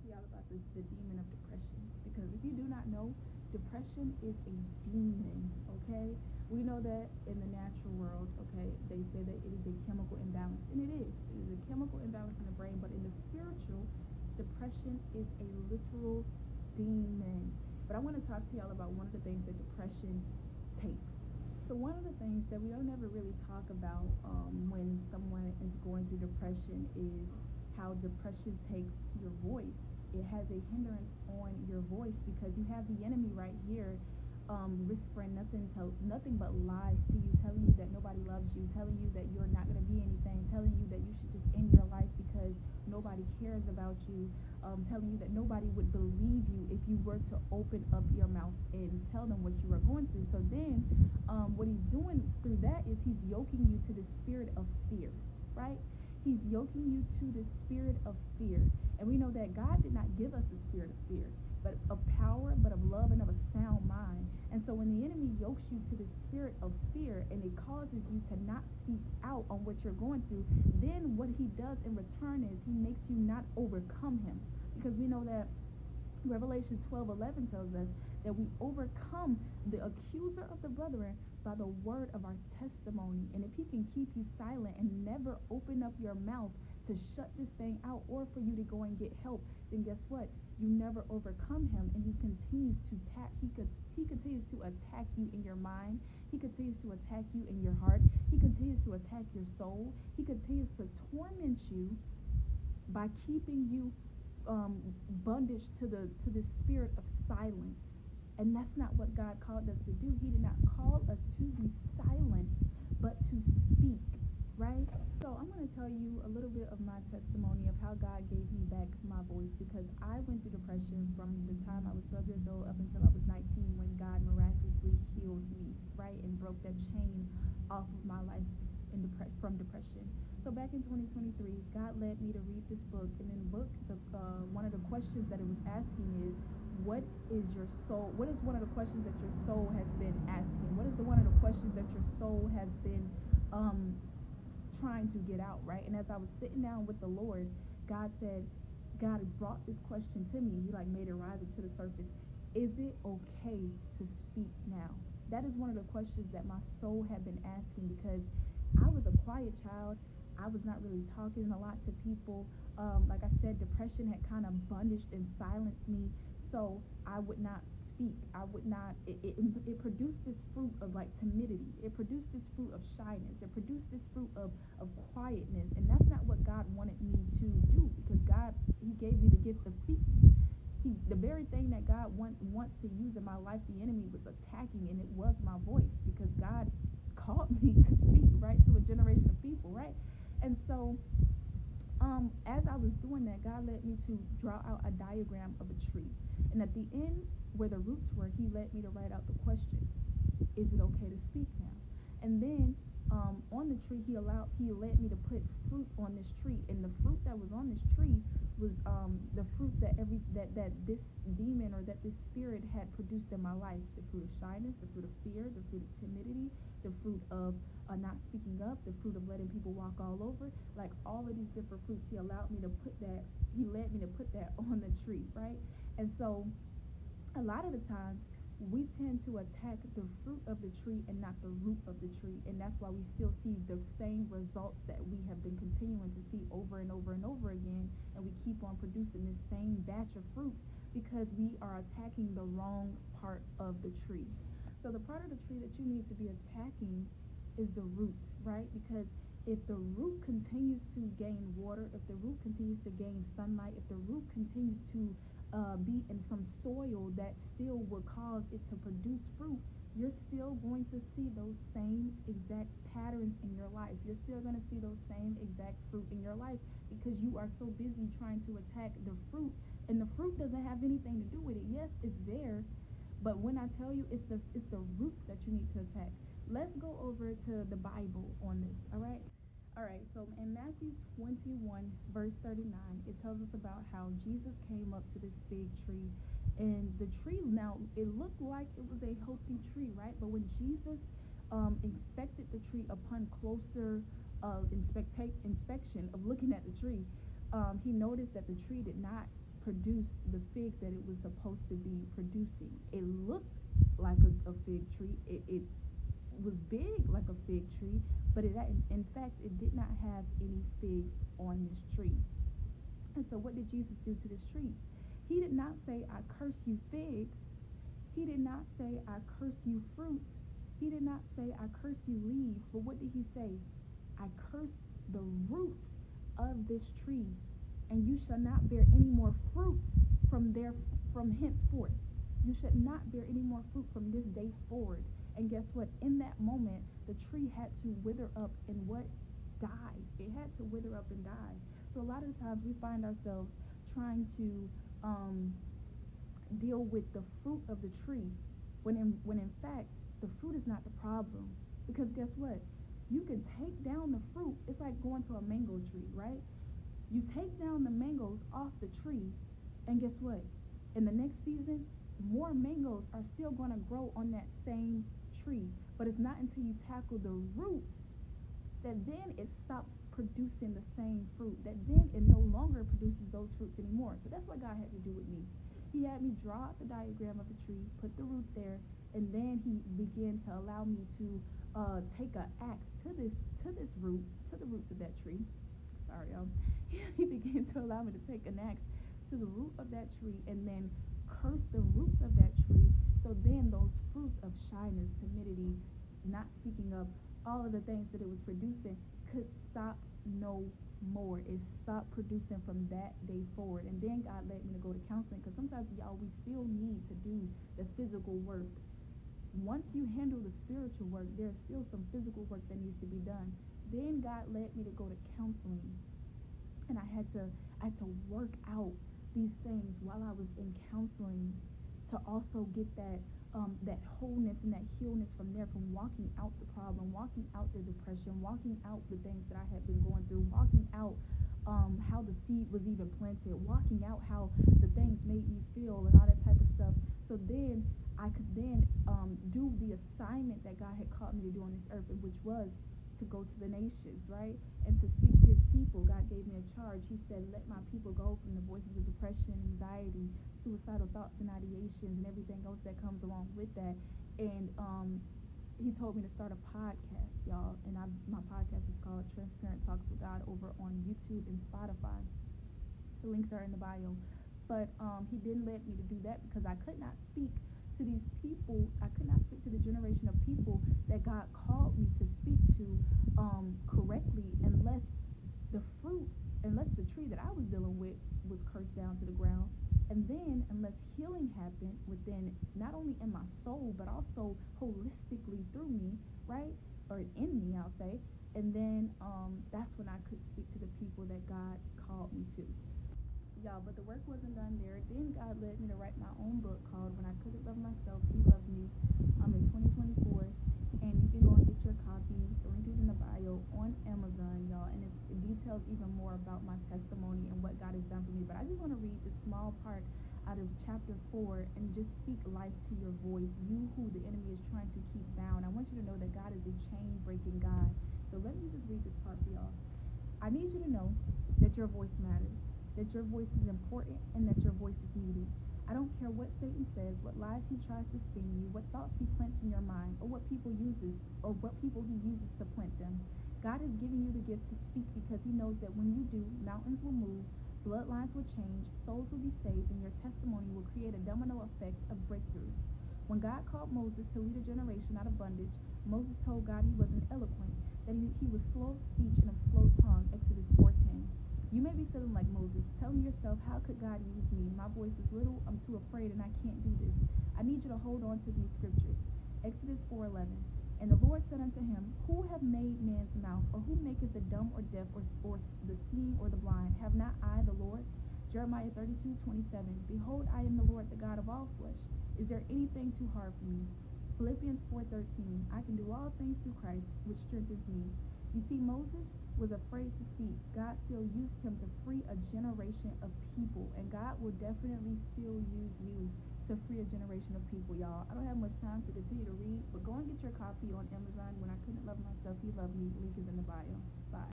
y'all about the demon of depression. Because if you do not know, depression is a demon, okay? We know that in the natural world, okay, they say that it is a chemical imbalance, and it is. It is a chemical imbalance in the brain, but in the spiritual, depression is a literal demon. But I want to talk to y'all about one of the things that depression takes. So one of the things that we don't ever really talk about when someone is going through depression is how depression takes your voice. It has a hindrance on your voice because you have the enemy right here, whispering nothing but lies to you, telling you that nobody loves you, telling you that you're not going to be anything, telling you that you should just end your life because nobody cares about you, telling you that nobody would believe you if you were to open up your mouth and tell them what you are going through. So then, what he's doing through that is he's yoking you to the spirit of fear, right? He's yoking you to the spirit of fear. And we know that God did not give us the spirit of fear, but of power, but of love, and of a sound mind. And so when the enemy yokes you to the spirit of fear and it causes you to not speak out on what you're going through, then what he does in return is he makes you not overcome him. Because we know that Revelation 12:11 tells us that we overcome the accuser of the brethren by the word of our testimony. And if he can keep you silent and never open up your mouth to shut this thing out or for you to go and get help, then guess what? You never overcome him, and he continues to he continues to attack you in your mind. He continues to attack you in your heart. He continues to attack your soul. He continues to torment you by keeping you bondage to the spirit of silence. And that's not what God called us to do. He did not call us to be silent, but to speak, right? So I'm going to tell you a little bit of my testimony of how God gave me back my voice, because I went through depression from the time I was 12 years old up until I was 19, when God miraculously healed me, right, and broke that chain off of my life from depression. So back in 2023, God led me to read this book, and in the book, one of the questions that it was asking is, what is your soul? What is one of the questions that your soul has been asking? What is one of the questions that your soul has been trying to get out, right? And as I was sitting down with the Lord, God brought this question to me. He made it rise up to the surface. Is it okay to speak now? That is one of the questions that my soul had been asking, because I was a quiet child. I was not really talking a lot to people. Like I said, depression had kind of bondaged and silenced me, so I would not speak. I would not. It produced this fruit of timidity. It produced this fruit of shyness. It produced this fruit of quietness, and that's not what God wanted me to do, because God, he gave me the gift of speaking. The very thing that God wants to use in my life, the enemy was attacking, and it was my voice, because God called me to speak, right, to a generation of people, right? And so, as I was doing that, God led me to draw out a diagram of a tree. And at the end, where the roots were, he led me to write out the question, is it okay to speak now? And then, on the tree, he led me to put fruit on this tree. And the fruit that was on this tree was the fruits that this demon, or that this spirit had produced in my life: the fruit of shyness, the fruit of fear, the fruit of timidity, the fruit of not speaking up, the fruit of letting people walk all over. All of these different fruits, he led me to put that on the tree, right? And so, a lot of the times, we tend to attack the fruit of the tree and not the root of the tree. And that's why we still see the same results that we have been continuing to see over and over and over again. And we keep on producing this same batch of fruits, because we are attacking the wrong part of the tree. So the part of the tree that you need to be attacking is the root, right? Because if the root continues to gain water, if the root continues to gain sunlight, if the root continues to be in some soil that still will cause it to produce fruit, you're still going to see those same exact patterns in your life. You're still going to see those same exact fruit in your life, because you are so busy trying to attack the fruit, and the fruit doesn't have anything to do with it. Yes, it's there, but when I tell you, it's the roots that you need to attack. Let's go over to the Bible on this, all right? All right, so in Matthew 21, verse 39, it tells us about how Jesus came up to this fig tree. And the tree, now, it looked like it was a healthy tree, right? But when Jesus inspected the tree upon closer inspection of looking at the tree, he noticed that the tree did not produce the figs that it was supposed to be producing. It looked like a fig tree. It was big like a fig tree, but in fact, it did not have any figs on this tree. And so what did Jesus do to this tree? He did not say, I curse you figs. He did not say, I curse you fruit. He did not say, I curse you leaves. But what did he say? I curse the roots of this tree, and you shall not bear any more fruit from henceforth. You should not bear any more fruit from this day forward. And guess what? In that moment, the tree had to wither up and what? Die. It had to wither up and die. So a lot of the times we find ourselves trying to deal with the fruit of the tree, when in fact the fruit is not the problem. Because guess what? You can take down the fruit. It's like going to a mango tree, right? You take down the mangoes off the tree, and guess what? In the next season, more mangoes are still going to grow on that same tree. But it's not until you tackle the roots that then it stops producing the same fruit, that then it no longer produces those fruits anymore. So that's what God had to do with me. He had me draw out the diagram of the tree, put the root there, and then he began to allow me to take an axe to the roots of that tree. Sorry, y'all. He began to allow me to take an axe to the root of that tree and then curse the roots of that tree. So then those fruits of shyness, timidity, not speaking up, all of the things that it was producing could stop no more. It stopped producing from that day forward. And then God led me to go to counseling, because sometimes, y'all, we still need to do the physical work. Once you handle the spiritual work, there's still some physical work that needs to be done. Then God led me to go to counseling, and I had to work out these things while I was in counseling, to also get that wholeness and that healness from there, from walking out the problem, walking out the depression, walking out the things that I had been going through, walking out how the seed was even planted, walking out how the things made me feel and all that type of stuff. So then I could then do the assignment that God had called me to do on this earth, which was to go to the nations, right? And to speak to his people. God gave me a charge. He said, let my people go from the voices of depression, anxiety, suicidal thoughts and ideations, and everything else that comes along with that. And he told me to start a podcast, y'all. And my podcast is called Transparent Talks with God, over on YouTube and Spotify. The links are in the bio. But he didn't let me to do that because I could not speak to these people. I could not speak to the generation of people that God called me to speak to correctly unless the tree that I was dealing with was cursed down to the ground. And then unless healing happened within, not only in my soul, but also holistically through me, right? Or in me, I'll say. And then that's when I could speak to the people that God called me to. Y'all, but the work wasn't done there. Then God led me to write my own book called When I Couldn't Love Myself, He Loved Me, in 2024. And you can go and get your copy. The link is in the bio on Amazon, y'all. And it details even more about my testimony and what God has done for me. But I just want to read this small part out of chapter 4 and just speak life to your voice. You who the enemy is trying to keep bound. I want you to know that God is a chain-breaking God. So let me just read this part for y'all. I need you to know that your voice matters, that your voice is important, and that your voice is needed. I don't care what Satan says, what lies he tries to spin you, what thoughts he plants in your mind, or what people he uses to plant them. God has given you the gift to speak because he knows that when you do, mountains will move, bloodlines will change, souls will be saved, and your testimony will create a domino effect of breakthroughs. When God called Moses to lead a generation out of bondage, Moses told God he wasn't eloquent, that he was slow of speech and of slow tongue, Exodus 4:10. You may be feeling like Moses, telling yourself, how could God use me? My voice is little, I'm too afraid, and I can't do this. I need you to hold on to these scriptures. Exodus 4:11. And the Lord said unto him, who have made man's mouth, or who maketh the dumb or deaf, or the seeing or the blind? Have not I the Lord? Jeremiah 32:27. Behold, I am the Lord, the God of all flesh. Is there anything too hard for me? Philippians 4:13. I can do all things through Christ, which strengthens me. You see, Moses was afraid to speak. God still used him to free a generation of people, and God will definitely still use you to free a generation of people, y'all. I don't have much time to continue to read, but go and get your copy on Amazon. When I Couldn't Love Myself, He Loved Me. Link is in the bio. Bye.